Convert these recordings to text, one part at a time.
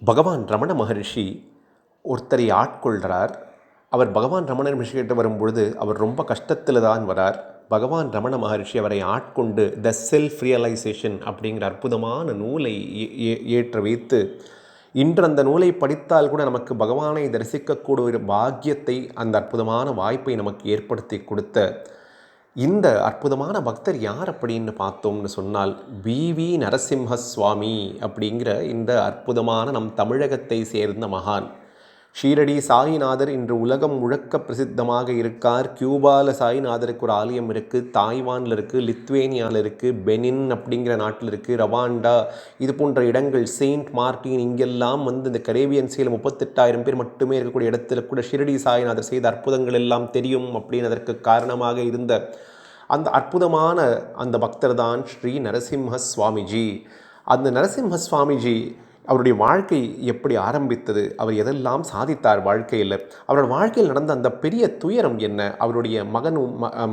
பகவான் ரமண மகரிஷி ஒருத்தரை ஆட்கொள்கிறார். அவர் பகவான் ரமண மகரிஷிகிட்ட வரும்பொழுது அவர் ரொம்ப கஷ்டத்தில் தான் வரார். பகவான் ரமண மகரிஷி அவரை ஆட்கொண்டு த செல்ஃப் ரியலைசேஷன் அப்படிங்கிற அற்புதமான நூலை ஏற்ற வைத்து இன்று அந்த நூலை படித்தால் கூட நமக்கு பகவானை தரிசிக்கக்கூடிய ஒரு பாக்கியத்தை, அந்த அற்புதமான வாய்ப்பை நமக்கு ஏற்படுத்தி கொடுத்த இந்த அற்புதமான பக்தர் யார் அப்படின்னு பார்த்தோம்னு சொன்னால் வி நரசிம்ம சுவாமி அப்படிங்கிற இந்த அற்புதமான நம் தமிழகத்தை சேர்ந்த மகான். ஷீரடி சாயிநாதர் இன்று உலகம் முழுக்க பிரசித்தமாக இருக்கார். கியூபாவில் சாயிநாதருக்கு ஒரு ஆலயம் இருக்குது, தாய்வானில் இருக்குது, லித்வேனியாவில் இருக்குது, பெனின் அப்படிங்கிற நாட்டில் இருக்குது, ரவாண்டா இது போன்ற இடங்கள், செயின்ட் மார்ட்டின், இங்கெல்லாம் இந்த கரேபியன் சீல 38,000 பேர் மட்டுமே இருக்கக்கூடிய இடத்துல கூட ஷீரடி சாயிநாதர் செய்த அற்புதங்கள் எல்லாம் தெரியும் அப்படின்னு அதற்கு காரணமாக இருந்த அந்த அற்புதமான அந்த பக்தர் தான் ஸ்ரீ நரசிம்ம சுவாமிஜி. அந்த நரசிம்ம சுவாமிஜி அவருடைய வாழ்க்கை எப்படி ஆரம்பித்தது, அவர் எதெல்லாம் சாதித்தார் வாழ்க்கையில், அவரோட வாழ்க்கையில் நடந்த அந்த பெரிய துயரம் என்ன, அவருடைய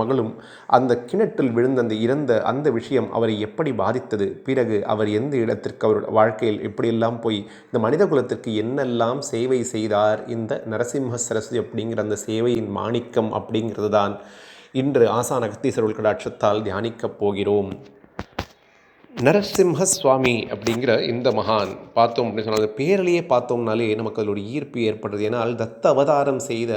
மகளும் அந்த கிணற்றில் விழுந்த அந்த இறந்த அந்த விஷயம் அவரை எப்படி பாதித்தது, பிறகு அவர் எந்த இடத்திற்கு அவர் வாழ்க்கையில் எப்படியெல்லாம் போய் இந்த மனித குலத்திற்கு என்னெல்லாம் சேவை செய்தார், இந்த நரசிம்ம சரஸ்வதி அப்படிங்கிற அந்த சேவையின் மாணிக்கம் அப்படிங்கிறது தான் இன்று ஆசான அகத்தீஸ்வரர் கடாட்சத்தால் தியானிக்கப் போகிறோம். நரசிம்ம சுவாமி அப்படிங்கிற இந்த மகான் பார்த்தோம் அப்படின்னு சொன்னால் பேரிலேயே பார்த்தோம்னாலே நமக்கு அதில் ஒரு ஈர்ப்பு ஏற்படுறது. ஏன்னால் தத்த அவதாரம் செய்த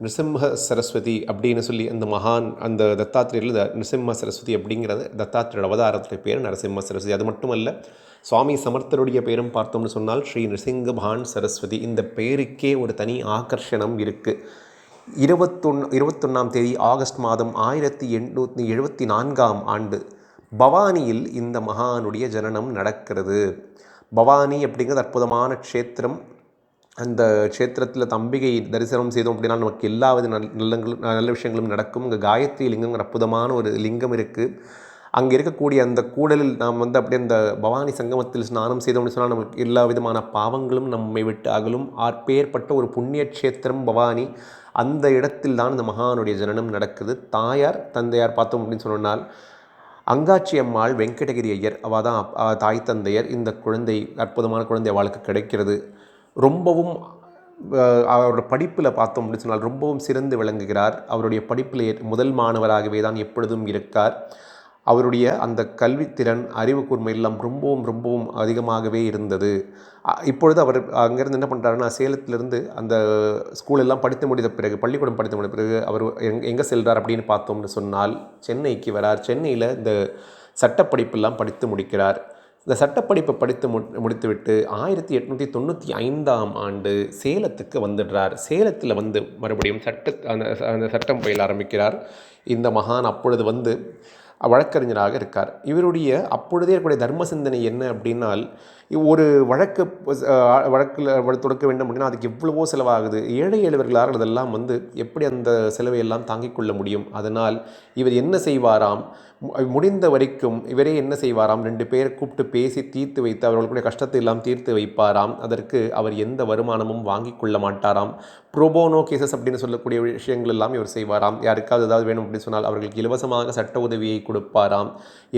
நிருசிம்ம சரஸ்வதி அப்படின்னு சொல்லி அந்த மகான், அந்த தத்தாத்திரையில் நிருசிம்ம சரஸ்வதி அப்படிங்கிறது தத்தாத்திரையோட அவதாரத்துடைய பேர் நரசிம்ம சரஸ்வதி. அது மட்டுமல்ல, சுவாமி சமர்த்தருடைய பேரும் பார்த்தோம்னு சொன்னால் ஸ்ரீ நிருசிங்கபான் சரஸ்வதி. இந்த பேருக்கே ஒரு தனி ஆகர்ஷணம் இருக்குது. 21ஆம் தேதி ஆகஸ்ட் மாதம் 1874ஆம் ஆண்டு பவானியில் இந்த மகானுடைய ஜனனம் நடக்கிறது. பவானி அப்படிங்கிறது அற்புதமான க்ஷேத்திரம். அந்த க்ஷேத்திரத்தில் தம்பிகை தரிசனம் செய்தோம் அப்படின்னா நமக்கு எல்லா வித நல்ல விஷயங்களும் நடக்கும். இங்கே காயத்ரி லிங்கங்கிற அற்புதமான ஒரு லிங்கம் இருக்குது. அங்கே இருக்கக்கூடிய அந்த கூடலில் நாம் அப்படியே அந்த பவானி சங்கமத்தில் ஸ்நானம் செய்தோம் அப்படின்னு சொன்னால் நமக்கு எல்லா விதமான பாவங்களும் நம்மை விட்டு அகலும். ஆற்பேற்பட்ட ஒரு புண்ணிய க்ஷேத்திரம் பவானி. அந்த இடத்தில் தான் இந்த மகானுடைய ஜனனம் நடக்குது. தாயார் தந்தையார் பார்த்தோம் அப்படின்னு சொன்னால் அங்காச்சி அம்மாள், வெங்கடகிரி ஐயர், அவள் தான் தாய் தந்தையர். இந்த குழந்தை அற்புதமான குழந்தை அவளுக்கு கிடைக்கிறது. ரொம்பவும் அவரோட படிப்பில் பார்த்தோம் அப்படின்னு சொன்னால் ரொம்பவும் சிறந்து விளங்குகிறார். அவருடைய படிப்பில் முதல் மாணவராகவே தான் எப்பொழுதும் இருக்கார். அவருடைய அந்த கல்வித்திறன், அறிவு கூர்மை எல்லாம் ரொம்பவும் அதிகமாகவே இருந்தது. இப்பொழுது அவர் அங்கேருந்து என்ன பண்ணுறாருன்னா, சேலத்திலிருந்து அந்த ஸ்கூலெல்லாம் படித்து முடித்த பிறகு, பள்ளிக்கூடம் படித்து முடித்த பிறகு அவர் எங்கே செல்கிறார் அப்படின்னு பார்த்தோம்னு சொன்னால் சென்னைக்கு வரார். சென்னையில் இந்த சட்டப்படிப்பெல்லாம் படித்து முடிக்கிறார். இந்த சட்டப்படிப்பை படித்து முடித்துவிட்டு 1895ஆம் ஆண்டு சேலத்துக்கு வந்துடுறார். சேலத்தில் மறுபடியும் அந்த சட்டம் பயில ஆரம்பிக்கிறார். இந்த மகான் அப்பொழுது வழக்கறிஞராக இருக்கார். இவருடைய அப்பொழுதே இருக்கக்கூடிய தர்ம சிந்தனை என்ன அப்படின்னால், ஒரு வழக்கில் தொடுக்க வேண்டும் அப்படின்னா அதுக்கு எவ்வளவோ செலவாகுது. ஏழை எளியவர்களால் அதெல்லாம் எப்படி அந்த செலவை எல்லாம் தாங்கிக் கொள்ள முடியும். அதனால் இவர் என்ன செய்வாராம், முடிந்த வரைக்கும் இவரே என்ன செய்வாராம், 2 பேரை கூப்பிட்டு பேசி தீர்த்து வைத்து அவர்களுடைய கஷ்டத்தை எல்லாம் தீர்த்து வைப்பாராம். அதற்கு அவர் எந்த வருமானமும் வாங்கி கொள்ள மாட்டாராம். ப்ரோபோனோ கேசஸ் அப்படின்னு சொல்லக்கூடிய விஷயங்கள் எல்லாம் இவர் செய்வாராம். யாருக்காவது ஏதாவது வேணும் அப்படின்னு சொன்னால் அவர்களுக்கு இலவசமாக சட்ட உதவியை கொடுப்பாராம்.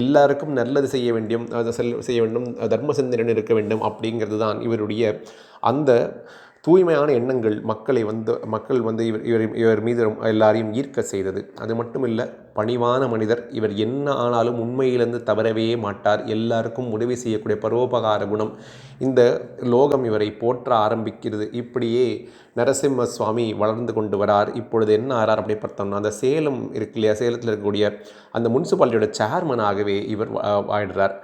எல்லாருக்கும் நல்லது செய்ய வேண்டும், தர்ம சிந்தனை இருக்க வேண்டும் அப்படிங்கிறது தான் இவருடைய அந்த தூய்மையான எண்ணங்கள் மக்கள் இவர் மீது எல்லாரையும் ஈர்க்க செய்தது. அது மட்டும் இல்லை, பணிவான மனிதர். இவர் என்ன ஆனாலும் உண்மையிலிருந்து தவறவே மாட்டார். எல்லாருக்கும் உதவி செய்யக்கூடிய பரோபகார குணம். இந்த லோகம் இவரை போற்ற ஆரம்பிக்கிறது. இப்படியே நரசிம்ம சுவாமி வளர்ந்து கொண்டு வரார். இப்பொழுது என்ன ஆறார் அப்படி பார்த்தோம்னா, அந்த சேலம் இருக்கு இல்லையா, சேலத்தில் இருக்கக்கூடிய அந்த முனிசிபாலிட்டியோட சேர்மனாகவே இவர் ஆயிடுறார்.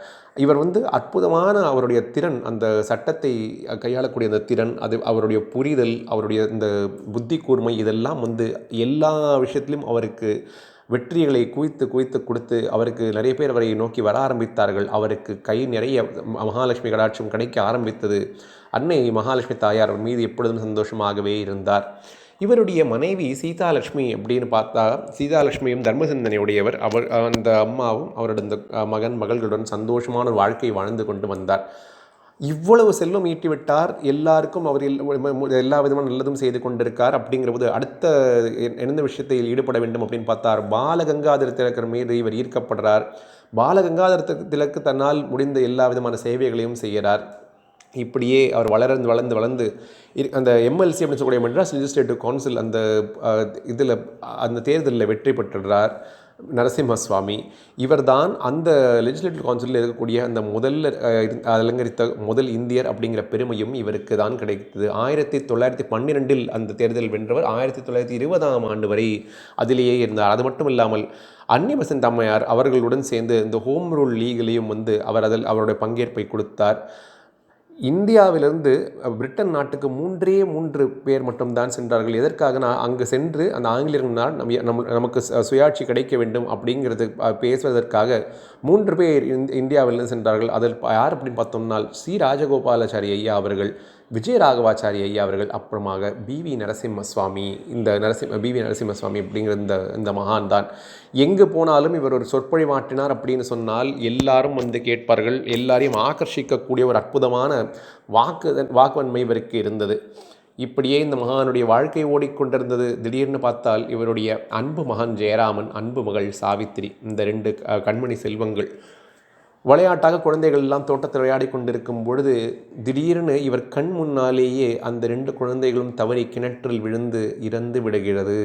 இவர் அற்புதமான அவருடைய திறன், அந்த சட்டத்தை கையாளக்கூடிய அந்த திறன், அது அவருடைய புரிதல், அவருடைய இந்த புத்தி கூர்மை, இதெல்லாம் எல்லா விஷயத்திலும் அவருக்கு வெற்றிகளை குவித்து கொடுத்து அவருக்கு நிறைய பேர் அவரை நோக்கி வர ஆரம்பித்தார்கள். அவருக்கு கை நிறைய மகாலட்சுமி கடாட்சம் கிடைக்க ஆரம்பித்தது. அன்னை மகாலட்சுமி தாயார் அவர் மீது எப்பொழுதும் சந்தோஷமாகவே இருந்தார். இவருடைய மனைவி சீதாலட்சுமி அப்படின்னு பார்த்தா, சீதாலட்சுமியும் தர்மசிந்தனையுடையவர். அந்த அம்மாவும் அவரோட இந்த மகள்களுடன் சந்தோஷமான ஒரு வாழ்க்கை வாழ்ந்து கொண்டு வந்தார். இவ்வளவு செல்வம் ஈட்டிவிட்டார். எல்லாருக்கும் அவர் எல்லா விதமான நல்லதும் செய்து கொண்டிருக்கார். அப்படிங்கிற போது அடுத்த எந்த விஷயத்தில் ஈடுபட வேண்டும் அப்படின்னு பார்த்தார். பாலகங்காதர திலகர் மீது இவர் ஈர்க்கப்படுறார். பாலகங்காதர திலக்கு தன்னால் முடிந்த எல்லா விதமான சேவைகளையும் செய்கிறார். இப்படியே அவர் வளர்ந்து அந்த எம்எல்சி அப்படின்னு சொல்லக்கூடிய மெட்ராஸ் லெஜிஸ்லேட்டிவ் கவுன்சில் அந்த இதில் அந்த தேர்தலில் வெற்றி பெற்றுறார் நரசிம்ம சுவாமி. இவர் தான் அந்த லெஜிஸ்லேட்டிவ் கவுன்சிலில் இருக்கக்கூடிய அந்த முதல்ல அலங்கரித்த முதல் இந்தியர் அப்படிங்கிற பெருமையும் இவருக்கு தான் கிடைத்தது. 1912 அந்த தேர்தல் வென்றவர் 1920 வரை அதிலேயே இருந்தார். அது மட்டும் இல்லாமல் அன்னி பெசன்ட் அம்மையார் அவர்களுடன் சேர்ந்து இந்த ஹோம் ரூல் லீகிலையும் அவர் அவருடைய பங்கேற்பை கொடுத்தார். இந்தியாவிலிருந்து பிரிட்டன் நாட்டுக்கு 3 பேர் மட்டும்தான் சென்றார்கள். எதற்காக அங்கு சென்று அந்த ஆங்கிலேயர்களால் நமக்கு சுயாட்சி கிடைக்க வேண்டும் அப்படிங்கிறது பேசுவதற்காக 3 பேர் இந்தியாவிலிருந்து சென்றார்கள். அதில் யார் அப்படின்னு பார்த்தோம்னால் சி ராஜகோபாலாச்சாரி ஐயா அவர்கள், விஜயராகவாச்சாரி ஐயா அவர்கள், அப்புறமாக பிவி நரசிம்ம சுவாமி. இந்த பிவி நரசிம்ம சுவாமி அப்படிங்கிற இந்த மகான் தான். எங்கு போனாலும் இவர் ஒரு சொற்பொழிவாற்றினார் அப்படின்னு சொன்னால் எல்லாரும் வந்து கேட்பார்கள். எல்லாரையும் ஆகர்ஷிக்கக்கூடிய ஒரு அற்புதமான வாக்குவன்மை இவருக்கு இருந்தது. இப்படியே இந்த மகானுடைய வாழ்க்கை ஓடிக்கொண்டிருந்தது. திடீர்னு பார்த்தால் இவருடைய அன்பு மகன் ஜெயராமன், அன்பு மகள் சாவித்திரி, இந்த 2 கண்மணி செல்வங்கள் விளையாட்டாக குழந்தைகள் எல்லாம் தோட்டத்தில் விளையாடி கொண்டிருக்கும் பொழுது திடீர்னு இவர் கண் முன்னாலேயே அந்த 2 குழந்தைகளும் தவறி கிணற்றில் விழுந்து இறந்து விடுகிறது.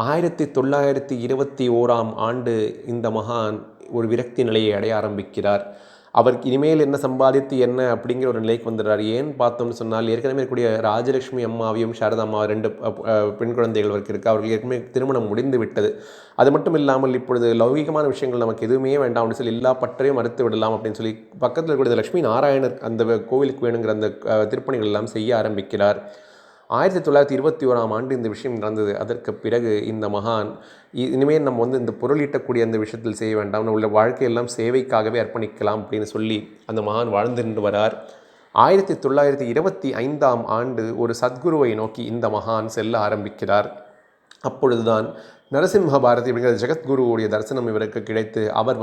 1921 இந்த மகான் ஒரு விரக்தி நிலையை அடைய ஆரம்பிக்கிறார். அவருக்கு இனிமேல் என்ன சம்பாதித்து என்ன அப்படிங்கிற ஒரு நிலைக்கு வந்துடுறார். ஏன் பார்த்தோம்னு சொன்னால் ஏற்கனவே இருக்கக்கூடிய ராஜலட்சுமி அம்மாவையும் சாரதா அம்மா 2 பெண் குழந்தைகள் அவருக்கு இருக்குது. அவர்கள் ஏற்கனவே திருமணம் முடிந்து விட்டது. அது மட்டும் இல்லாமல் இப்பொழுது லௌகிகமான விஷயங்கள் நமக்கு எதுவுமே வேண்டாம் அப்படின்னு சொல்லி எல்லா பற்றையும் மறுத்து விடலாம் அப்படின்னு சொல்லி பக்கத்தில் இருக்கக்கூடிய லட்சுமி நாராயணர் அந்த கோவிலுக்கு வேணுங்கிற அந்த திருப்பணிகள் எல்லாம் செய்ய ஆரம்பிக்கிறார். 1921 இந்த விஷயம் நடந்தது. அதற்கு பிறகு இந்த மகான் இனிமேல் நம்ம இந்த பொருள் ஈட்டக்கூடிய அந்த விஷயத்தில் செய்ய வேண்டாம், உள்ள வாழ்க்கையெல்லாம் சேவைக்காகவே அர்ப்பணிக்கலாம் அப்படின்னு சொல்லி அந்த மகான் வாழ்ந்து வரார். 1925 ஒரு சத்குருவை நோக்கி இந்த மகான் செல்ல ஆரம்பிக்கிறார். அப்பொழுதுதான் நரசிம்ம பாரதி அப்படிங்கிற ஜெகத்குருவுடைய தரிசனம் இவருக்கு கிடைத்து அவர்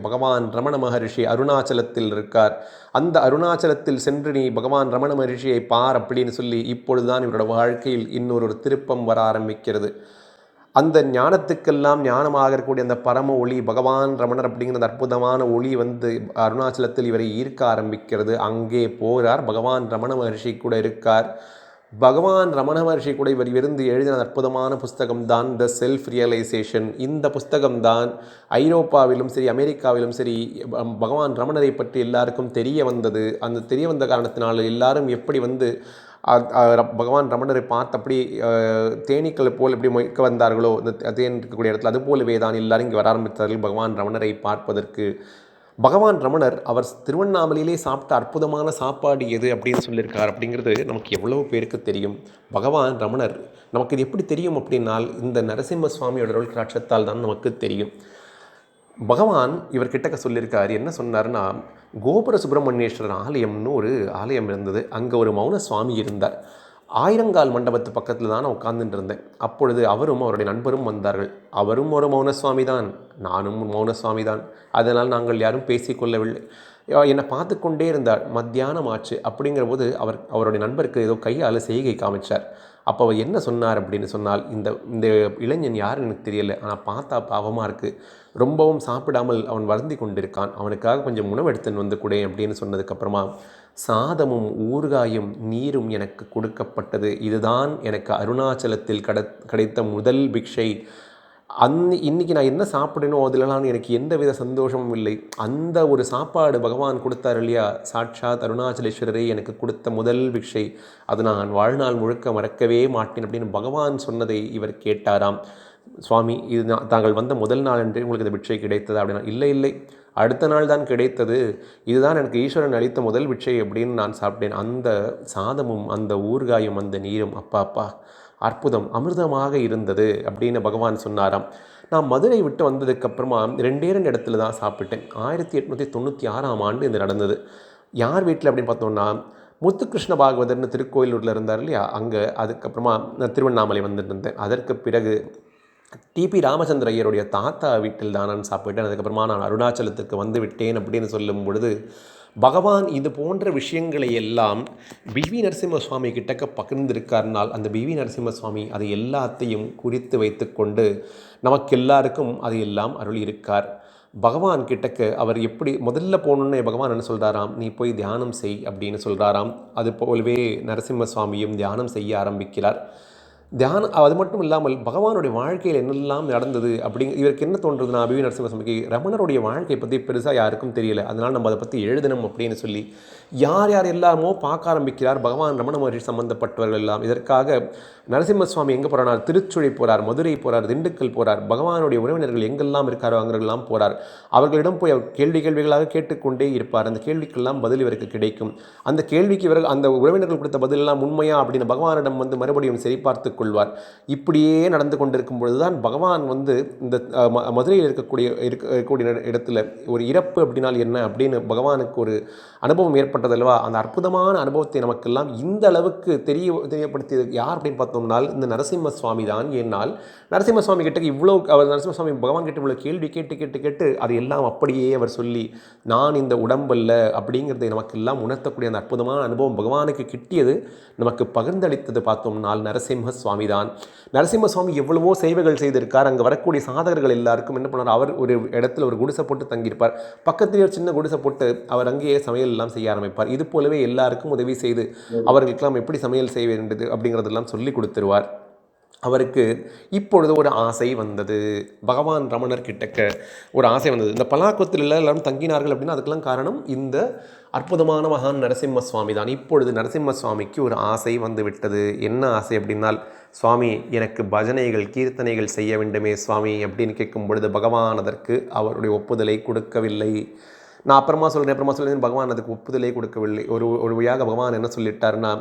பகவான் ரமண மகரிஷி அருணாச்சலத்தில் இருக்கார், அந்த அருணாச்சலத்தில் சென்று நீ பகவான் ரமண மகரிஷியை பார் அப்படின்னு சொல்லி இப்பொழுதுதான் இவரோட வாழ்க்கையில் இன்னொரு திருப்பம் வர ஆரம்பிக்கிறது. அந்த ஞானத்துக்கெல்லாம் ஞானமாக இருக்கக்கூடிய அந்த பரம ஒளி பகவான் ரமணர் அப்படிங்கிற அந்த அற்புதமான ஒளி அருணாச்சலத்தில் இவரை ஈர்க்க ஆரம்பிக்கிறது. அங்கே போகிறார். பகவான் ரமண மகரிஷி கூட இருக்கார். பகவான் ரமண மகர்ஷி கூட இவர் எழுதின அற்புதமான புஸ்தகம் தான் த செல்ஃப் ரியலைசேஷன். இந்த புஸ்தகம்தான் ஐரோப்பாவிலும் சரி அமெரிக்காவிலும் சரி பகவான் ரமணரை பற்றி எல்லாருக்கும் தெரிய வந்தது. அந்த தெரிய வந்த காரணத்தினால எல்லாரும் எப்படி பகவான் ரமணரை பார்த்து அப்படி தேனீக்கள் போல் எப்படி மொய்க்க வந்தார்களோ இந்த தேன் இருக்கக்கூடிய இடத்துல அதுபோலவே தான் எல்லாரும் இங்கே வர ஆரம்பித்தார்கள் பகவான் ரமணரை பார்ப்பதற்கு. பகவான் ரமணர் அவர் திருவண்ணாமலையிலே சாப்பிட்ட அற்புதமான சாப்பாடு எது அப்படின்னு சொல்லியிருக்கார் அப்படிங்கிறது நமக்கு எவ்வளவு பேருக்கு தெரியும். பகவான் ரமணர் நமக்கு இது எப்படி தெரியும் அப்படின்னால் இந்த நரசிம்ம சுவாமியோட அருள் கடாட்சத்தால் தான் நமக்கு தெரியும். பகவான் இவர்கிட்ட சொல்லியிருக்கார். என்ன சொன்னார்னா, கோபுர சுப்பிரமணியேஸ்வரர் ஆலயம்னு ஒரு ஆலயம் இருந்தது. அங்கே ஒரு மௌன சுவாமி இருந்தார். ஆயிரங்கால் மண்டபத்து பக்கத்தில் தான் நான் உட்கார்ந்துட்டு இருந்தேன். அப்பொழுது அவரும் அவருடைய நண்பரும் வந்தார்கள். அவரும் ஒரு மௌனசுவாமி தான், நானும் மௌனசுவாமி தான். அதனால் நாங்கள் யாரும் பேசிக்கொள்ளவில்லை. என்னை பார்த்து கொண்டே இருந்தார். மத்தியானம் ஆச்சு. அப்படிங்கிற போது அவருடைய நண்பருக்கு ஏதோ கையால் செய்கை காமிச்சார். அப்போ அவர் என்ன சொன்னார் அப்படின்னு சொன்னால், இந்த இளைஞன் யாருன்னு எனக்கு தெரியல, ஆனால் பார்த்தா பாவமாக இருக்குது, ரொம்பவும் சாப்பிடாமல் அவன் வருந்தி கொண்டிருக்கான், அவனுக்காக கொஞ்சம் உணவு எடுத்துன்னு கூட அப்படின்னு சொன்னதுக்கப்புறமா, சாதமும் ஊறுகாயும் நீரும் எனக்கு கொடுக்கப்பட்டது. இதுதான் எனக்கு அருணாச்சலத்தில் கிடைத்த முதல் பிக்ஷை. இன்றைக்கி நான் என்ன சாப்பிடணும் அதிலலாம் எனக்கு எந்த வித சந்தோஷமும் இல்லை. அந்த ஒரு சாப்பாடு பகவான் கொடுத்தார் இல்லையா, சாட்சாத் அருணாச்சலேஸ்வரரை எனக்கு கொடுத்த முதல் பிக்ஷை, அது நான் வாழ்நாள் முழுக்க மறக்கவே மாட்டேன் அப்படின்னு பகவான் சொன்னதை இவர் கேட்டாராம். சுவாமி, இது தாங்கள் வந்த முதல் நாள் அன்றே உங்களுக்கு இந்த பிக்ஷை கிடைத்தது அப்படின்னா, இல்லை அடுத்த நாள் தான் கிடைத்தது, இதுதான் எனக்கு ஈஸ்வரன் அளித்த முதல் பிக்ஷை அப்படின்னு நான் சாப்பிட்டேன். அந்த சாதமும் அந்த ஊறுகாயும் அந்த நீரும் அப்பா அற்புதம், அமிர்தமாக இருந்தது அப்படின்னு பகவான் சொன்னாராம். நான் மதுரை விட்டு வந்ததுக்கப்புறமா 2 இடத்துல தான் சாப்பிட்டேன். 1896 இது நடந்தது. யார் வீட்டில் அப்படின்னு பார்த்தோன்னா, முத்துகிருஷ்ண பாகவதர்னு திருக்கோயிலூரில் இருந்தார் இல்லையா, அங்கே. அதுக்கப்புறமா நான் திருவண்ணாமலை வந்துட்டு இருந்தேன். அதற்கு பிறகு டிபி ராமச்சந்திர ஐயருடைய தாத்தா வீட்டில் தான் நான் சாப்பிட்டேன். அதுக்கப்புறமா நான் அருணாச்சலத்துக்கு வந்து விட்டேன் அப்படின்னு சொல்லும் பொழுது, பகவான் இது போன்ற விஷயங்களை எல்லாம் பிவி நரசிம்ம சுவாமி கிட்டக்க பகிர்ந்திருக்காருனால், அந்த பிவி நரசிம்ம சுவாமி அதை எல்லாத்தையும் குறித்து வைத்து கொண்டு நமக்கு எல்லாருக்கும் அதையெல்லாம் அருள் இருக்கார். பகவான் கிட்டக்க அவர் எப்படி முதல்ல போகணுன்னு பகவான் என்ன சொல்கிறாராம், நீ போய் தியானம் செய் அப்படின்னு சொல்கிறாராம். அது போலவே நரசிம்ம சுவாமியும் தியானம் செய்ய ஆரம்பிக்கிறார். தியானம் அது மட்டும் இல்லாமல் பகவானுடைய வாழ்க்கையில் என்னெல்லாம் நடந்தது இவருக்கு என்ன தோன்றுதுன்னா, அபிவி நரசிம்மசுவாமிக்கு ரமணருடைய வாழ்க்கையை பற்றி பெருசாக யாருக்கும் தெரியல, அதனால் நம்ம அதை பற்றி எழுதணும் அப்படின்னு சொல்லி யார் யார் எல்லாமோ பார்க்க ஆரம்பிக்கிறார். பகவான் ரமண மகர்ஷி சம்பந்தப்பட்டவர்கள் எல்லாம். இதற்காக நரசிம்ம சுவாமி எங்கே போகிறார், திருச்சுழி போகிறார், மதுரை போகிறார், திண்டுக்கல் போகிறார். பகவானுடைய உறவினர்கள் எங்கெல்லாம் இருக்காரோ அங்கெல்லாம் போகிறார். அவர்களிடம் போய் அவர் கேள்விகளாக கேட்டுக்கொண்டே இருப்பார். அந்த கேள்விக்கெல்லாம் பதில் இவருக்கு கிடைக்கும். அந்த கேள்விக்கு இவர்கள் அந்த உறவினர்கள் கொடுத்த பதிலெல்லாம் உண்மையா அப்படின்னு பகவானிடம் மறுபடியும் சரிபார்த்து கொள்வார். இப்படியே நடந்து கொண்டிருக்கும் பொழுதுதான் பகவான் இந்த மதுரையில் இருக்கக்கூடிய இடத்துல ஒரு இறப்பு அப்படின்னால் என்ன அப்படின்னு பகவானுக்கு ஒரு அனுபவம் ஏற்பட்டதல்வா. அந்த அற்புதமான அனுபவத்தை நமக்கெல்லாம் இந்த அளவுக்கு தெரியப்படுத்தியது யார் அப்படின்னு பார்த்தோம்னால் இந்த நரசிம்ம சுவாமி தான். ஏன்னால் நரசிம்ம சுவாமி கிட்ட அவர் நரசிம்ம சுவாமி பகவான் கிட்ட இவ்வளோ கேள்வி கேட்டு அது எல்லாம் அப்படியே அவர் சொல்லி நான் இந்த உடம்பல்ல அப்படிங்கிறதை நமக்கெல்லாம் உணர்த்தக்கூடிய அந்த அற்புதமான அனுபவம் பகவானுக்கு கிட்டியது, நமக்கு பகிர்ந்தளித்தது பார்த்தோம்னால் நரசிம்ம சுவாமி தான். நரசிம்ம சுவாமி எவ்வளவோ சேவைகள் செய்திருக்கார். அங்கே வரக்கூடிய சாதகர்கள் எல்லாருக்கும் என்ன பண்ணார், அவர் ஒரு இடத்துல ஒரு குடிசை போட்டு தங்கியிருப்பார். பக்கத்திலே ஒரு சின்ன குடிசை போட்டு அவர் அங்கேயே சமையல் எல்லாம் செய்ய ஆரம்பிப்பார். இது போலவே எல்லாருக்கும் உதவி செய்து அவர்களுக்கெல்லாம் எப்படி சமையல் செய்ய வேண்டியது அப்படிங்கிறதெல்லாம் சொல்லி கொடுத்துருவார். அவருக்கு இப்பொழுது ஒரு ஆசை வந்தது. பகவான் ரமணர் கிட்டக்க ஒரு ஆசை வந்தது. இந்த பலாக்குவத்தில் எல்லாரும் தங்கினார்கள் அப்படின்னா அதுக்கெல்லாம் காரணம் இந்த அற்புதமான மகான் நரசிம்ம சுவாமி தான். இப்பொழுது நரசிம்ம சுவாமிக்கு ஒரு ஆசை வந்து விட்டது. என்ன ஆசை அப்படின்னால், சுவாமி எனக்கு பஜனைகள் கீர்த்தனைகள் செய்ய வேண்டுமே சுவாமி அப்படின்னு கேட்கும் பொழுது பகவான் அதற்கு அவருடைய ஒப்புதலை கொடுக்கவில்லை. நான் அப்புறமா சொல்கிறேன் பகவான் அதுக்கு ஒப்புதலே கொடுக்கவில்லை. ஒரு வழியாக பகவான் என்ன சொல்லிட்டாருன்னா,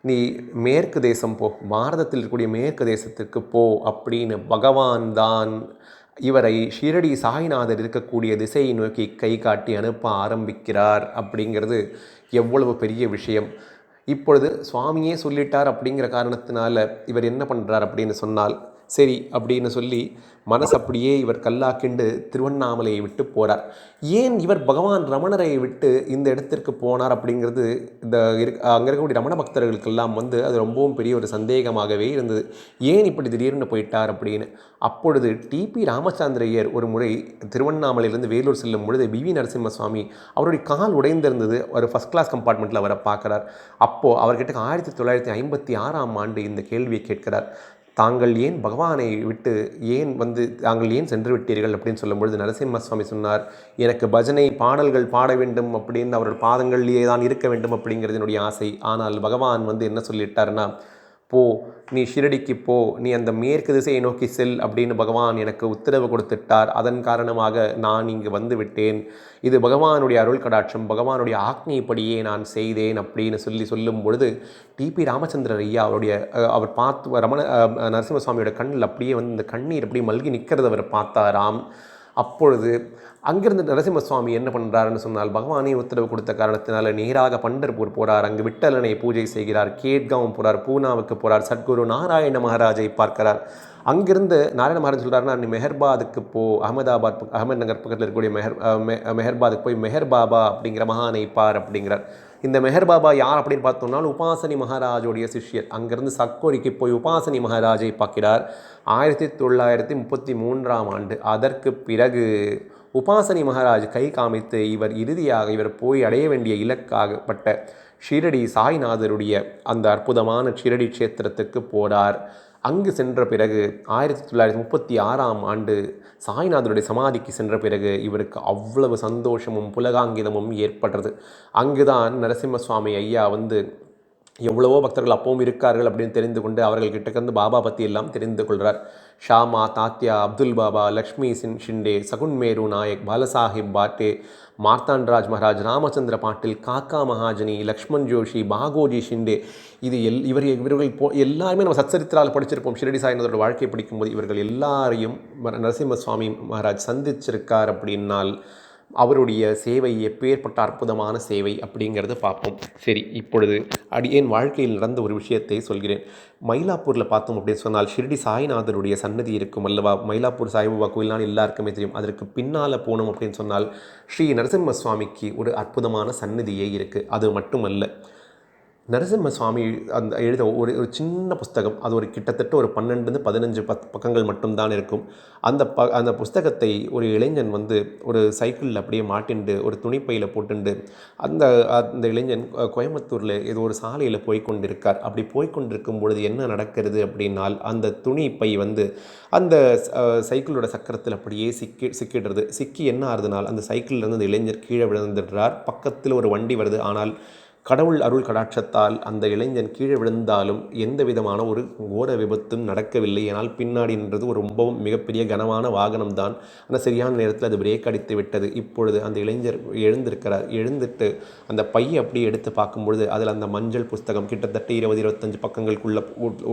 நீ மேற்கு தேசம் போ, பாரதத்தில் இருக்கக்கூடிய மேற்கு தேசத்துக்கு போ அப்படின்னு பகவான் தான் இவரை ஷிரடி சாய்நாதர் இருக்கக்கூடிய திசையை நோக்கி கை காட்டி அனுப்ப ஆரம்பிக்கிறார். அப்படிங்கிறது எவ்வளவு பெரிய விஷயம். இப்பொழுது சுவாமியே சொல்லிட்டார் அப்படிங்கிற காரணத்தினால இவர் என்ன பண்ணுறார் அப்படின்னு சொன்னால், சரி அப்படின்னு சொல்லி மனசு அப்படியே இவர் கல்லாக்கிண்டு திருவண்ணாமலையை விட்டு போகிறார். ஏன் இவர் பகவான் ரமணரை விட்டு இந்த இடத்திற்கு போனார் அப்படிங்கிறது அங்கே இருக்கக்கூடிய ரமண பக்தர்களுக்கெல்லாம் அது ரொம்பவும் பெரிய ஒரு சந்தேகமாகவே இருந்தது. ஏன் இப்படி திடீர்னு போயிட்டார் அப்படின்னு. அப்பொழுது டிபி ராமச்சந்திரையர் ஒரு முறை திருவண்ணாமலையிலிருந்து வேலூர் செல்லும் பொழுது பிவி நரசிம்ம சுவாமி அவருடைய கால் உடைந்திருந்தது. ஒரு ஃபஸ்ட் கிளாஸ் கம்பார்ட்மெண்ட்டில் அவரை பார்க்குறார். அப்போது அவர்கிட்ட 1956 இந்த கேள்வியை கேட்கிறார். தாங்கள் ஏன் பகவானை விட்டு தாங்கள் ஏன் சென்று விட்டீர்கள் அப்படின்னு சொல்லும்பொழுது நரசிம்ம சுவாமி சொன்னார், எனக்கு பஜனை பாடல்கள் பாட வேண்டும் அப்படின்னு அவர்கள் பாதங்களிலேயே தான் இருக்க வேண்டும் அப்படிங்கிறது என்னுடைய ஆசை. ஆனால் பகவான் என்ன சொல்லிட்டாருன்னா, போ, நீ ஷிரடிக்கு போ, நீ அந்த மேற்கு திசையை நோக்கி செல் அப்படின்னு பகவான் எனக்கு உத்தரவு கொடுத்துட்டார். அதன் காரணமாக நான் இங்கு வந்து விட்டேன். இது பகவானுடைய அருள் கடாட்சம், பகவானுடைய ஆக்ஞைப்படியே நான் செய்தேன் அப்படின்னு சொல்லும் பொழுது டிபி ராமச்சந்திரர் ஐயா அவர் பார்த்து நரசிம்மசுவாமியோட கண்ணில் அப்படியே இந்த கண்ணீர் அப்படியே மல்கி நிற்கிறத அவர் பார்த்தாராம். அப்பொழுது அங்கிருந்து நரசிம்ம சுவாமி என்ன பண்ணுறாருன்னு சொன்னால், பகவானே உத்தரவு கொடுத்த காரணத்தினால நேராக பண்டர்பூர் போகிறார். அங்கு விட்டலனை பூஜை செய்கிறார். கேட்காவும் போகிறார், பூனாவுக்கு போகிறார். சத்குரு நாராயண மகாராஜை பார்க்கிறார். அங்கிருந்து நாராயண மகாராஜ் சொல்கிறாருன்னா, நீ மெஹர்பாதுக்கு போ, அகமது நகர் பக்கத்தில் இருக்கக்கூடிய மெஹர்பாதுக்கு போய் மெஹர் பாபா அப்படிங்கிற மகானை பார் அப்படிங்கிறார். இந்த மெஹர் பாபா யார் அப்படின்னு பார்த்தோம்னா உபாசனி மகாராஜோடைய சிஷ்யர். அங்கிருந்து சக்கோரிக்கு போய் உபாசனி மகாராஜை பார்க்கிறார் 1933 அதற்கு பிறகு உபாசனி மகாராஜ் கை காமித்து இவர் போய் அடைய வேண்டிய இலக்காகப்பட்ட ஷிரடி சாய்நாதருடைய அந்த அற்புதமான ஷிரடி க்ஷேத்திரத்துக்கு போகிறார். அங்கு சென்ற பிறகு 1936 சாய்நாதருடைய சமாதிக்கு சென்ற பிறகு இவருக்கு அவ்வளவு சந்தோஷமும் புலகாங்கிதமும் ஏற்படுறது. அங்குதான் நரசிம்ம சுவாமி ஐயா எவ்வளவோ பக்தர்கள் அப்பவும் இருக்கார்கள் அப்படின்னு தெரிந்து கொண்டு அவர்கள்கிட்ட பாபா பற்றி எல்லாம் தெரிந்து கொள்கிறார். ஷாமா, தாத்யா, அப்துல் பாபா, லக்ஷ்மி ஷிண்டே, சகுன்மேரு நாயக், பாலசாஹிப் பாட்டே, மார்த்தாண்டராஜ் மகாராஜ், ராமச்சந்திர பாட்டில், காக்கா மகாஜனி, லக்ஷ்மண் ஜோஷி, பாகோஜி ஷிண்டே, இவர்கள் எல்லாருமே நம்ம சச்சரித்திரால் படிச்சிருப்போம். ஷிரடி சாய்நாதரோட வாழ்க்கையை படிக்கும்போது இவர்கள் எல்லாரையும் நரசிம்ம சுவாமி மகாராஜ் சந்திச்சிருக்கார். அப்படின்னால் அவருடைய சேவை எப்பேற்பட்ட அற்புதமான சேவை அப்படிங்கிறத பார்ப்போம். சரி, இப்பொழுது என் வாழ்க்கையில் நடந்த ஒரு விஷயத்தை சொல்கிறேன். மயிலாப்பூரில் பார்த்தோம் அப்படின்னு சொன்னால் ஷிரடி சாய்நாதருடைய சன்னதி இருக்கும் அல்லவா. மயிலாப்பூர் சாய்பாபா கோயில்னால் எல்லாருக்குமே தெரியும். அதற்கு பின்னால் போனோம் அப்படின்னு சொன்னால் ஸ்ரீ நரசிம்ம சுவாமிக்கு ஒரு அற்புதமான சன்னதியே இருக்குது. அது மட்டுமல்ல, நரசிம்ம சுவாமி அந்த எழுத ஒரு ஒரு சின்ன புஸ்தகம், அது ஒரு கிட்டத்தட்ட ஒரு 12-15 பக்கங்கள் மட்டும்தான் இருக்கும். அந்த புஸ்தகத்தை ஒரு இளைஞன் வந்து ஒரு சைக்கிளில் அப்படியே மாட்டிண்டு ஒரு துணிப்பையில் போட்டுண்டு அந்த அந்த இளைஞன் கோயம்புத்தூரில் ஏதோ ஒரு சாலையில் போய்கொண்டிருக்கார். அப்படி போய்கொண்டிருக்கும் பொழுது என்ன நடக்கிறது அப்படின்னால், அந்த துணிப்பை வந்து அந்த சைக்கிளோட சக்கரத்தில் அப்படியே சிக்கிடுறது. சிக்கி என்ன ஆகுதுனால் அந்த சைக்கிள்லேருந்து அந்த இளைஞர் கீழே விழுந்துடுறார். பக்கத்தில் ஒரு வண்டி வருது. ஆனால் கடவுள் அருள் கடாட்சத்தால் அந்த இளைஞன் கீழே விழுந்தாலும் எந்த விதமான ஒரு கோர விபத்தும் நடக்கவில்லை. ஏனால் பின்னாடி நின்றது ஒரு ரொம்பவும் மிகப்பெரிய கனமான வாகனம் தான். ஆனால் சரியான நேரத்தில் அது பிரேக் அடித்து விட்டது. இப்பொழுது அந்த இளைஞர் எழுந்திருக்கிறார். எழுந்துட்டு அந்த பையை அப்படியே எடுத்து பார்க்கும்பொழுது அதில் அந்த மஞ்சள் புஸ்தகம் கிட்டத்தட்ட 20-25 பக்கங்களுக்குள்ள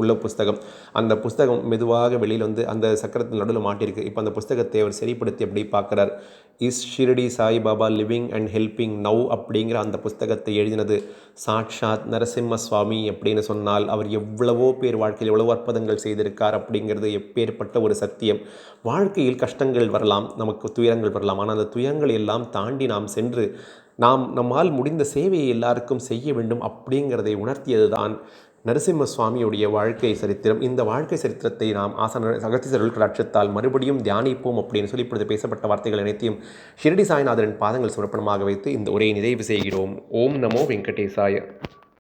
உள்ள புஸ்தகம். அந்த புஸ்தகம் மெதுவாக வெளியில் வந்து அந்த சக்கரத்தில் நடுவில் மாட்டியிருக்கு. இப்போ அந்த புஸ்தகத்தை அவர் சரிப்படுத்தி அப்படி பார்க்குறார். Is Shirdi Sai Baba living and helping now அப்படிங்கிற அந்த புஸ்தகத்தை எழுதினது சாட்சாத் நரசிம்ம சுவாமி அப்படின்னு சொன்னால் அவர் எவ்வளவோ பேர் வாழ்க்கையில் எவ்வளவோ அற்புதங்கள் செய்திருக்கார் அப்படிங்கிறது எப்பேற்பட்ட ஒரு சத்தியம். வாழ்க்கையில் கஷ்டங்கள் வரலாம், நமக்கு துயரங்கள் வரலாம். ஆனால் அந்த துயரங்கள் எல்லாம் தாண்டி நாம் சென்று நம்மால் முடிந்த சேவையை எல்லாருக்கும் செய்ய வேண்டும் அப்படிங்கிறதை உணர்த்தியது தான் நரசிம்ம சுவாமியுடைய வாழ்க்கை சரித்திரம். இந்த வாழ்க்கை சரித்திரத்தை நாம் ஆசான அகத்தீஸ்வரர் அருள் கடாட்சத்தால் மறுபடியும் தியானிப்போம் அப்படின்னு சொல்லி இப்பொழுது பேசப்பட்ட வார்த்தைகள் அனைத்தையும் ஷிரடி சாய்நாதரின் பாதங்கள் சமர்ப்பணமாக வைத்து இந்த உரையை நிறைவு செய்கிறோம். ஓம் நமோ வெங்கடேசாய.